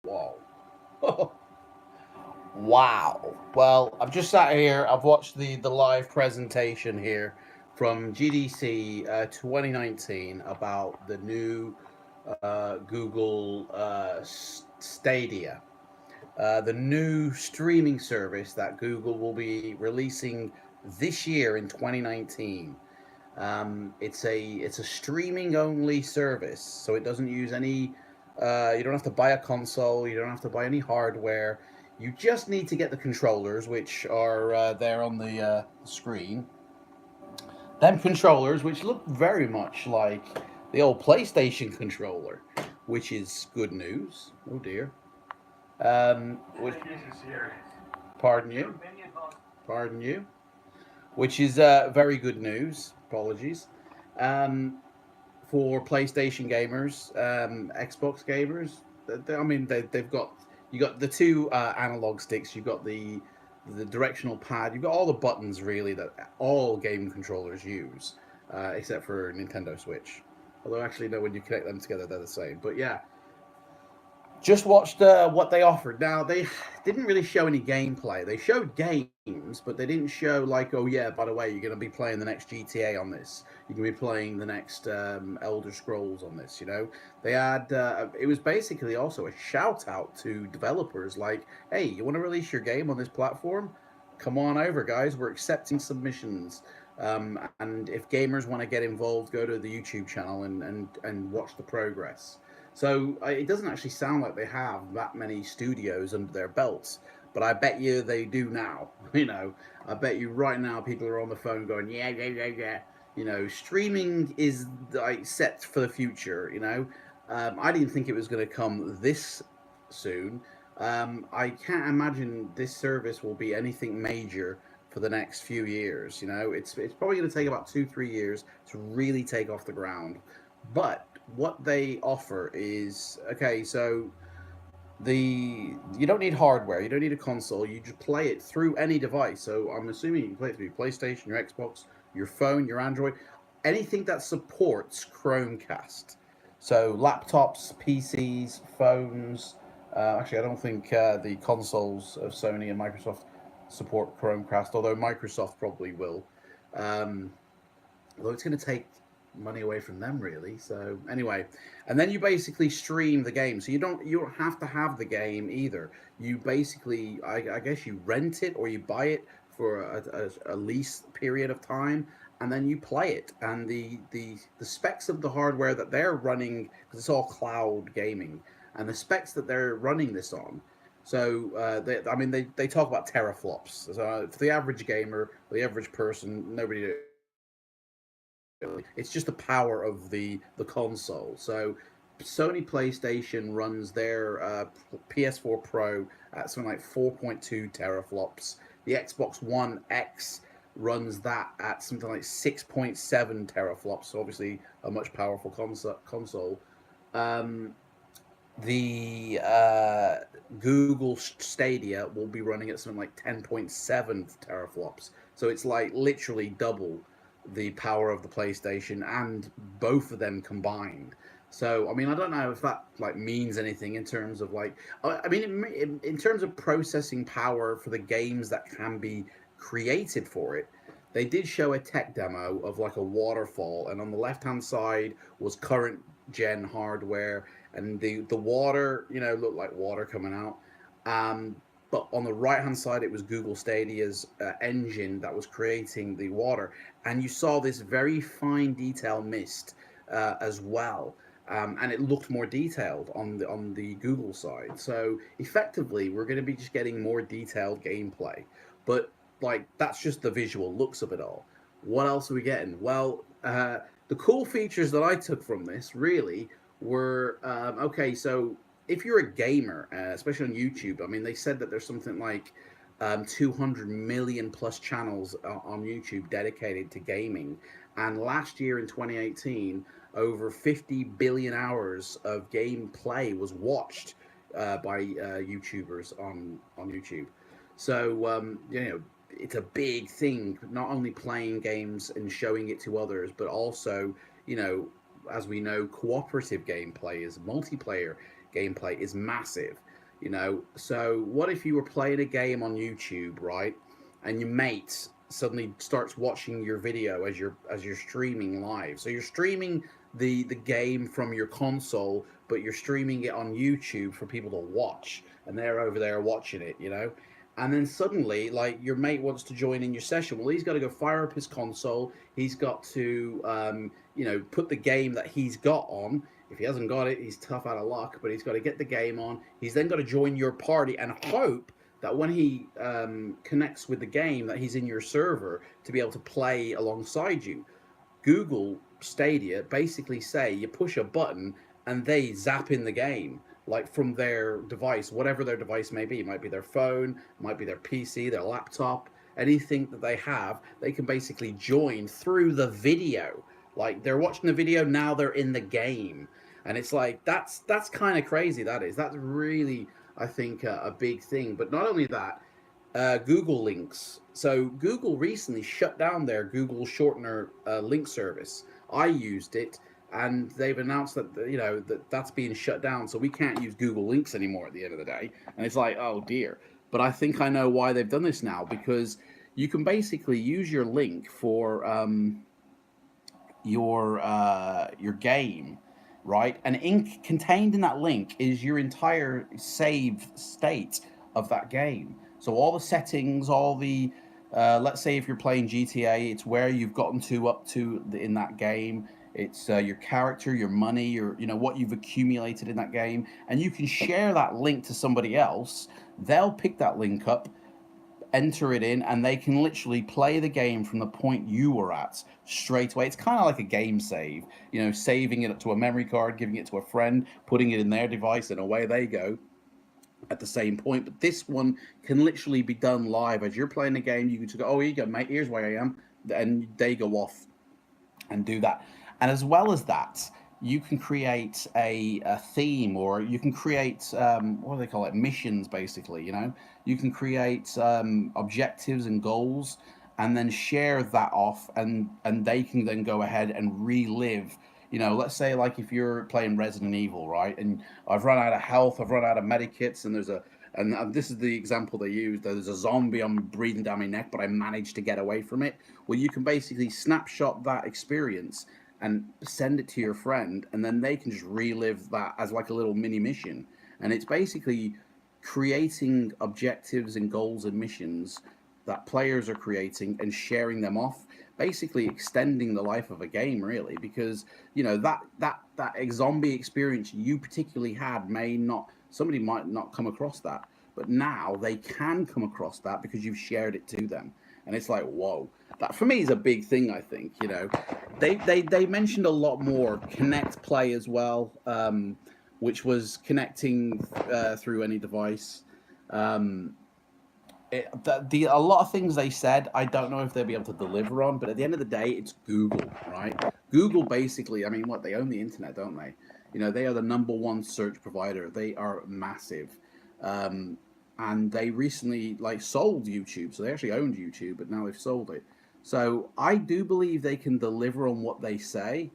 Whoa. Wow. Well, I've just sat here. I've watched the live presentation here from GDC 2019 about the new Google Stadia, the new streaming service that Google will be releasing this year in 2019. It's a streaming only service, so it doesn't use any. You don't have to buy a console. You don't have to buy any hardware. You just need to get the controllers, which are there on the screen. Them controllers, which look very much like the old PlayStation controller, which is good news. Oh dear. Which, pardon you. Pardon you. Which is very good news. Apologies. Um, for PlayStation gamers, Xbox gamers. I mean, they've got you got the two analog sticks. You've got the directional pad. You've got all the buttons really that all game controllers use, except for Nintendo Switch. Although actually, no, when you connect them together, they're the same. But yeah, just watched what they offered. Now they didn't really show any gameplay. They showed games, but they didn't show like, oh yeah, by the way, you're going to be playing the next GTA on this. You're going to be playing the next Elder Scrolls on this. They had. It was basically also a shout out to developers, like, hey, you want to release your game on this platform? Come on over, guys. We're accepting submissions. And if gamers want to get involved, go to the YouTube channel and watch the progress. So it doesn't actually sound like they have that many studios under their belts, but I bet you they do now. I bet you right now people are on the phone going, yeah, yeah, yeah, yeah. Streaming is like set for the future. I didn't think it was going to come this soon. I can't imagine this service will be anything major for the next few years. It's probably going to take about 2-3 years to really take off the ground. But what they offer is okay. So you don't need hardware, you don't need a console. You just play it through any device. So I'm assuming you can play it through your PlayStation, your Xbox, your phone, your Android, anything that supports Chromecast. So laptops, PCs, phones. Actually, I don't think the consoles of Sony and Microsoft support Chromecast, although Microsoft probably will. Um, Although it's going to take money away from them, really. So anyway, and then you basically stream the game. So you don't have to have the game either. You basically, I guess, you rent it or you buy it for a lease period of time, and then you play it. And the specs of the hardware that they're running, because it's all cloud gaming, and the specs that they're running this on. So, I mean, they talk about teraflops. So, for the average gamer, the average person, nobody it's just the power of the console. So Sony PlayStation runs their PS4 Pro at something like 4.2 teraflops. The Xbox One X runs that at something like 6.7 teraflops. So obviously a much powerful console. Um, the Google Stadia will be running at something like 10.7 teraflops. So it's like literally double the power of the PlayStation and both of them combined. So I mean, I don't know if that like means anything in terms of like, I mean, in terms of processing power for the games that can be created for it. They did show a tech demo of like a waterfall, and on the left hand side was current gen hardware, and the water, looked like water coming out. But on the right hand side, it was Google Stadia's engine that was creating the water, and you saw this very fine detail mist as well. And it looked more detailed on the Google side. So effectively, we're going to be just getting more detailed gameplay. But like that's just the visual looks of it all. What else are we getting? Well, the cool features that I took from this really were okay. So if you're a gamer, especially on YouTube, I mean, they said that there's something like 200 million plus channels on YouTube dedicated to gaming. And last year in 2018, over 50 billion hours of gameplay was watched by YouTubers on YouTube. So, it's a big thing, not only playing games and showing it to others, but also, you know, as we know, cooperative gameplay is multiplayer gameplay is massive. You know, so what if you were playing a game on YouTube, right, and your mate suddenly starts watching your video as you're streaming live. So you're streaming the game from your console, but you're streaming it on YouTube for people to watch, and they're over there watching it, you know. And then suddenly, like, your mate wants to join in your session. Well, he's got to go fire up his console. He's got to, put the game that he's got on. If he hasn't got it, he's tough out of luck. But he's got to get the game on. He's then got to join your party and hope that when he connects with the game, that he's in your server to be able to play alongside you. Google Stadia basically say you push a button and they zap in the game, like from their device, whatever their device may be. It might be their phone, it might be their PC, their laptop, anything that they have, they can basically join through the video. Like, they're watching the video, now they're in the game. And it's like, that's kind of crazy. That's really, I think, a big thing. But not only that, Google Links. So Google recently shut down their Google Shortener link service. I used it, and they've announced that that's being shut down, so we can't use Google Links anymore at the end of the day. And it's like, oh dear. But I think I know why they've done this now, because you can basically use your link for your game, right? And contained in that link is your entire save state of that game. So all the settings, all the let's say if you're playing GTA, it's where you've gotten to up to in that game. It's your character, your money, what you've accumulated in that game, and you can share that link to somebody else. They'll pick that link up, enter it in, and they can literally play the game from the point you were at straight away. It's kind of like a game save, saving it to a memory card, giving it to a friend, putting it in their device, and away they go at the same point. But this one can literally be done live as you're playing the game. You can just go, oh, here you go, mate, here's where I am, and they go off and do that. And as well as that, you can create a theme, or you can create what do they call it, missions, basically. You can create objectives and goals, and then share that off, and they can then go ahead and relive. Let's say, like, if you're playing Resident Evil, right, and I've run out of health, I've run out of medikits, and this is the example they use. There's a zombie, I'm breathing down my neck, but I managed to get away from it. Well, you can basically snapshot that experience and send it to your friend, and then they can just relive that as like a little mini mission. And it's basically creating objectives and goals and missions that players are creating and sharing them off, basically extending the life of a game, really, because that zombie experience you particularly had somebody might not come across that, but now they can come across that because you've shared it to them. And it's like, whoa, that for me is a big thing. I think they mentioned a lot more connect play as well, which was connecting through any device. A lot of things they said, I don't know if they'll be able to deliver on, but at the end of the day, it's Google, right? Google basically, I mean, they own the internet, don't they? They are the #1 search provider. They are massive. And they recently sold YouTube, so they actually owned YouTube, but now they've sold it. So I do believe they can deliver on what they say.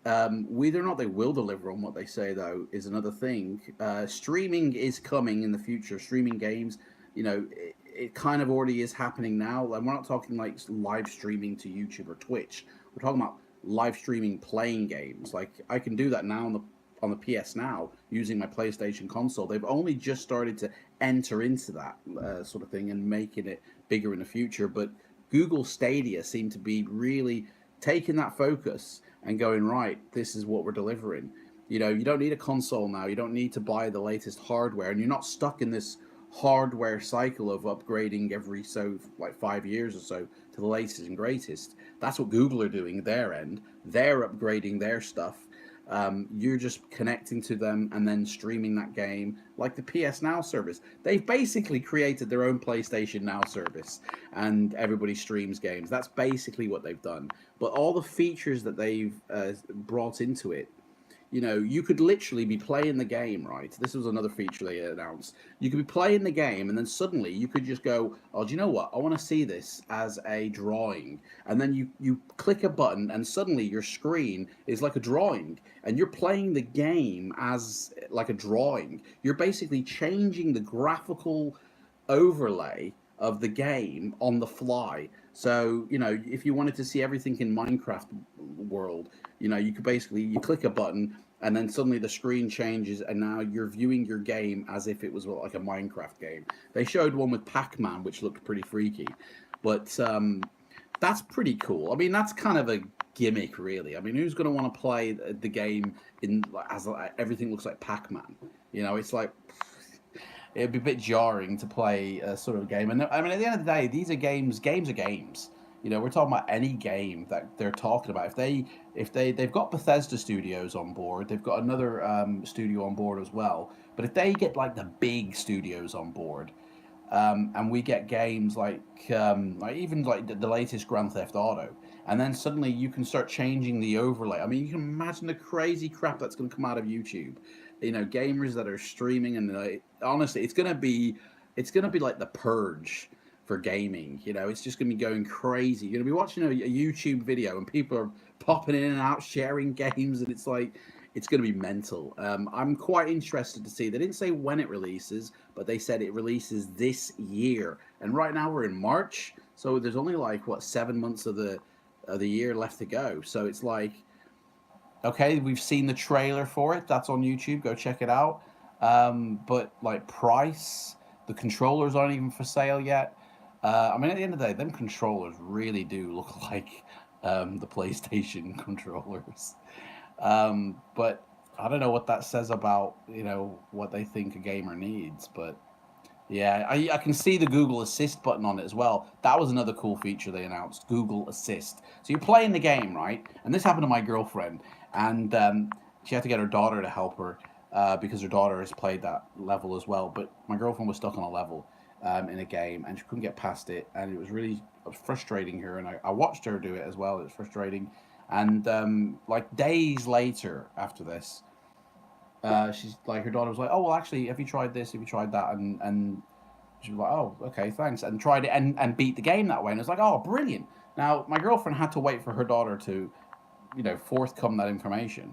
Whether or not they will deliver on what they say, though, is another thing. Streaming is coming in the future. Streaming games, it kind of already is happening now. And we're not talking like live streaming to YouTube or Twitch. We're talking about live streaming playing games. Like, I can do that now on the PS Now using my PlayStation console. They've only just started to enter into that sort of thing and making it bigger in the future. But Google Stadia seem to be really taking that focus and going, right, this is what we're delivering. You don't need a console now. You don't need to buy the latest hardware, and you're not stuck in this hardware cycle of upgrading every 5 years or so to the latest and greatest. That's what Google are doing their end. They're upgrading their stuff. You're just connecting to them and then streaming that game like the PS Now service. They've basically created their own PlayStation Now service, and everybody streams games. That's basically what they've done. But all the features that they've brought into it, you could literally be playing the game, right? This was another feature they announced. You could be playing the game, and then suddenly you could just go, "Oh, do you know what? I want to see this as a drawing." And then you click a button, and suddenly your screen is like a drawing, and you're playing the game as like a drawing. You're basically changing the graphical overlay of the game on the fly. So, if you wanted to see everything in Minecraft world, you could basically you click a button and then suddenly the screen changes and now you're viewing your game as if it was like a Minecraft game. They showed one with Pac-Man which looked pretty freaky. But that's pretty cool. I mean, that's kind of a gimmick really. I mean, who's going to want to play the game in as everything looks like Pac-Man? It's like it'd be a bit jarring to play a sort of game. And I mean, at the end of the day, these are games. Games are games. We're talking about any game that they're talking about. They've got Bethesda Studios on board, they've got another studio on board as well. But if they get like the big studios on board, and we get games like even like the latest Grand Theft Auto, and then suddenly you can start changing the overlay. I mean, you can imagine the crazy crap that's going to come out of YouTube. Gamers that are streaming, and honestly, it's gonna be like the purge for gaming. It's just gonna be going crazy. You're gonna be watching a YouTube video, and people are popping in and out, sharing games, and it's gonna be mental. I'm quite interested to see. They didn't say when it releases, but they said it releases this year. And right now we're in March, so there's only like 7 months of the year left to go. So it's like, okay, we've seen the trailer for it. That's on YouTube. Go check it out. But like price, the controllers aren't even for sale yet. I mean, at the end of the day, them controllers really do look like the PlayStation controllers. But I don't know what that says about what they think a gamer needs. But yeah, I can see the Google Assist button on it as well. That was another cool feature they announced, Google Assist. So you're playing the game, right? And this happened to my girlfriend, and she had to get her daughter to help her because her daughter has played that level as well. But my girlfriend was stuck on a level in a game, and she couldn't get past it, and it was frustrating her. And I watched her do it as well. It was frustrating. And like days later after this, she's like, her daughter was like, "Oh, well, actually, have you tried this? Have you tried that?" And she was like, "Oh, okay, thanks," and tried it and beat the game that way. And it was like, "Oh, brilliant!" Now my girlfriend had to wait for her daughter to, forthcome that information,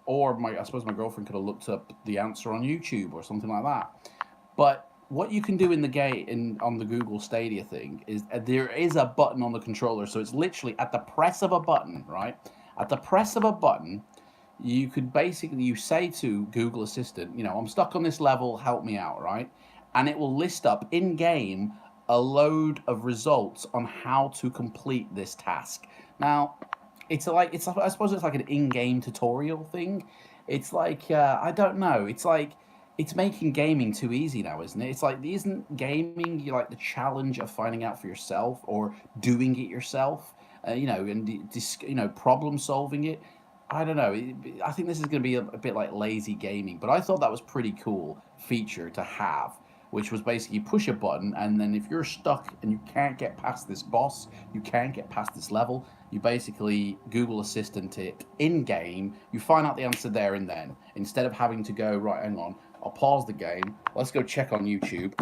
or I suppose my girlfriend could have looked up the answer on YouTube or something like that. But what you can do in the game on the Google Stadia thing is there is a button on the controller, so it's literally at the press of a button, right? At the press of a button, you could basically you say to Google Assistant, I'm stuck on this level, help me out, right? And it will list up in game a load of results on how to complete this task. Now, I suppose it's like an in-game tutorial thing. It's like I don't know. It's like it's making gaming too easy now, isn't it? It's like isn't gaming you like the challenge of finding out for yourself or doing it yourself, and problem solving it. I don't know. I think this is going to be a bit like lazy gaming, but I thought that was pretty cool feature to have, which was basically you push a button, and then if you're stuck and you can't get past this boss, you can't get past this level, you basically Google Assistant it in game. You find out the answer there and then, instead of having to go, right, hang on, I'll pause the game. Let's go check on YouTube.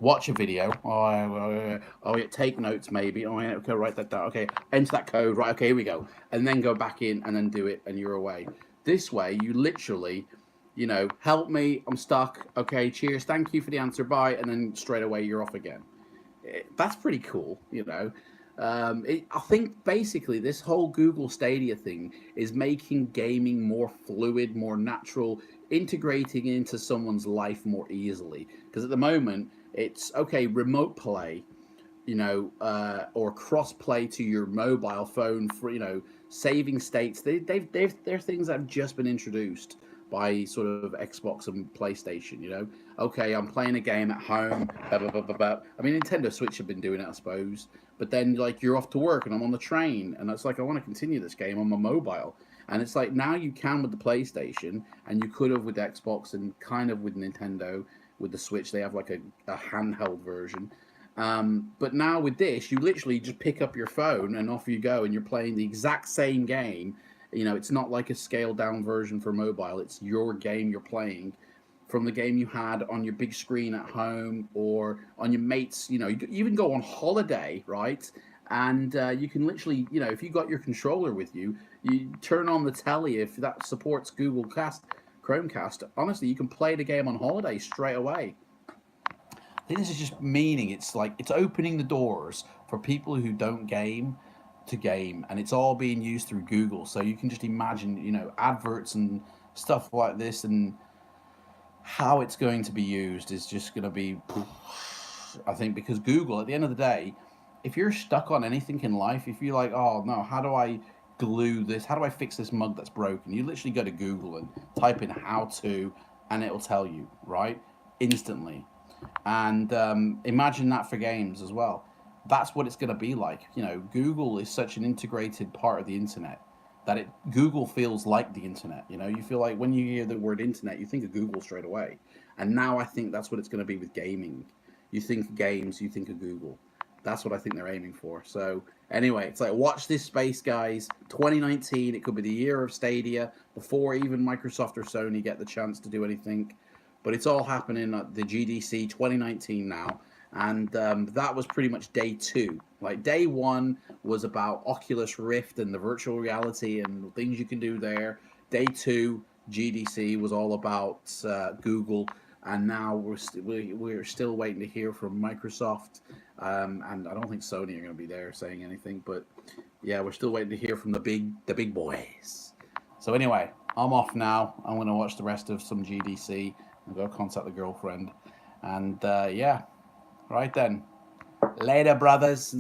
Watch a video. Oh, yeah, take notes maybe. Oh, yeah, okay, write that down. Okay, enter that code. Right, okay, here we go. And then go back in and then do it, and you're away. This way, you literally, help me, I'm stuck. Okay, cheers, thank you for the answer, bye. And then straight away, you're off again. That's pretty cool, I think basically this whole Google Stadia thing is making gaming more fluid, more natural, integrating into someone's life more easily. Because at the moment, it's okay, remote play, or cross play to your mobile phone for, saving states. They're things that have just been introduced by sort of Xbox and PlayStation. Okay, I'm playing a game at home. Blah, blah, blah, blah, blah. I mean, Nintendo Switch have been doing it, I suppose. But then, like, you're off to work and I'm on the train, and it's like I want to continue this game on my mobile. And it's like now you can with the PlayStation, and you could have with Xbox, and kind of with Nintendo with the Switch. They have like a handheld version. But now with this, you literally just pick up your phone and off you go, and you're playing the exact same game You know, it's not like a scaled down version for mobile. It's your game you're playing from the game you had on your big screen at home or on your mates. You know, you even go on holiday, right? And you can literally, you know, if you got your controller with you, you turn on the telly if that supports Google Cast, Chromecast. Honestly, you can play the game on holiday straight away. I think this is just meaning it's like it's opening the doors for people who don't game to game, and it's all being used through Google. So you can just imagine, you know, adverts and stuff like this, and how it's going to be used is just going to be, I think, because Google, at the end of the day, if you're stuck on anything in life, if you're like, oh no, how do I glue this? How do I fix this mug that's broken? You literally go to Google and type in how to, and it'll tell you, right? Instantly. And imagine that for games as well. That's what it's going to be like. You know, Google is such an integrated part of the internet that Google feels like the internet. You know, you feel like when you hear the word internet, you think of Google straight away. And now I think that's what it's going to be with gaming. You think of games, you think of Google. That's what I think they're aiming for. So anyway, it's like watch this space, guys. 2019, it could be the year of Stadia before even Microsoft or Sony get the chance to do anything. But it's all happening at the GDC 2019 now. And that was pretty much day two. Like day one was about Oculus Rift and the virtual reality and things you can do there. Day two, GDC, was all about Google, and now we're still waiting to hear from Microsoft, and I don't think Sony are going to be there saying anything. But yeah, we're still waiting to hear from the big boys. So anyway, I'm off now. I'm going to watch the rest of some GDC and go contact the girlfriend, and yeah. Right then. Later, brothers.